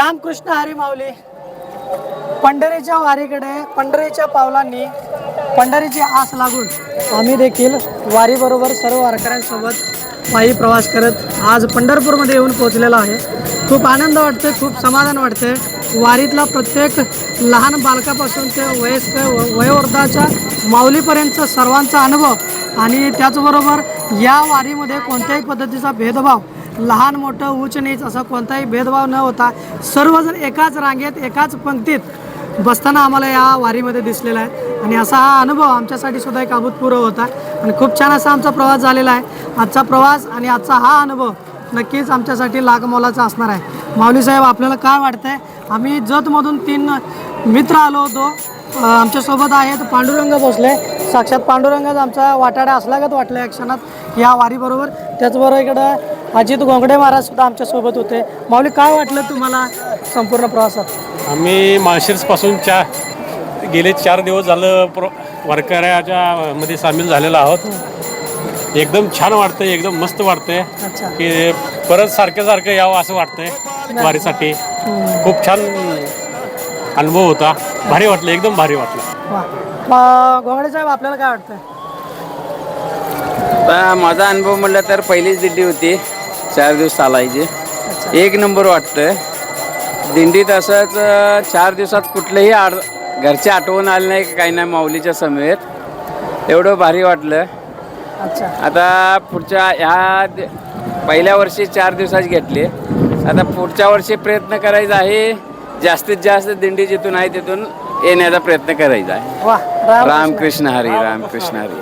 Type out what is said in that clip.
रामकृष्ण हरी माऊली. पंढरीच्या वारीकडे पंढरीच्या पावलांनी पंढरीची आस लागून आम्ही देखील वारीबरोबर सर्व वारकऱ्यांसोबत पायी प्रवास करत आज पंढरपूरमध्ये येऊन पोहोचलेलो आहे. खूप आनंद वाटते, खूप समाधान वाटते. वारीतला प्रत्येक लहान बालकापासून ते वयस्कर वयोवृद्धाच्या माऊलीपर्यंतचा सर्वांचा अनुभव आणि त्याचबरोबर या वारीमध्ये कोणत्याही पद्धतीचा भेदभाव, लहान मोठं उच्च नीच असा कोणताही भेदभाव न होता सर्वजण एकाच रांगेत एकाच पंक्तीत बसताना आम्हाला या वारीमध्ये दिसलेला आहे. आणि असा हा अनुभव आमच्यासाठी सुद्धा एक अभूतपूर्व होता आणि खूप छान असा आमचा प्रवास झालेला आहे. आजचा प्रवास आणि आजचा हा अनुभव नक्कीच आमच्यासाठी लाखमोलाचा असणार आहे. माऊली साहेब, आपल्याला काय वाटतंय? आम्ही जतमधून 3 मित्र आलो होतो. आमच्यासोबत आहेत पांडुरंग भोसले. साक्षात पांडुरंगच आमचा वाटाडा असल्यागत वाटलं या क्षणात या वारीबरोबर. त्याचबरोबर इकडं अजित गोंगडे महाराज सुद्धा आमच्यासोबत होते. माऊली, काय वाटलं तुम्हाला संपूर्ण प्रवासात? आम्ही माळशिरसपासून गेले 4 दिवस झालं वारकऱ्याच्या मध्ये सामील झालेलो आहोत. एकदम छान वाटतंय, एकदम मस्त वाटतंय अच्छा. की परत सारखं यावं असं वाटतंय वारीसाठी. खूप छान अनुभव होता, भारी वाटलं, एकदम भारी वाटलं. गोंगडे साहेब, आपल्याला काय वाटतंय? माझा अनुभव म्हटलं तर पहिलीच दिंडी होती, 4 दिवस चालायची. एक नंबर वाटतं. दिंडीत असंच 4 दिवसात कुठलंही घरची आठवण आली नाही, काही नाही. माऊलीच्या समेत एवढं भारी वाटलं. अच्छा. आता पुढच्या ह्या पहिल्या वर्षी 4 दिवसाची घेतली. आता पुढच्या वर्षी प्रयत्न करायचा आहे, जास्तीत जास्त दिंडी जिथून आहे तिथून येण्याचा प्रयत्न करायचा आहे. वाह, रामकृष्ण हरी, रामकृष्ण हरी.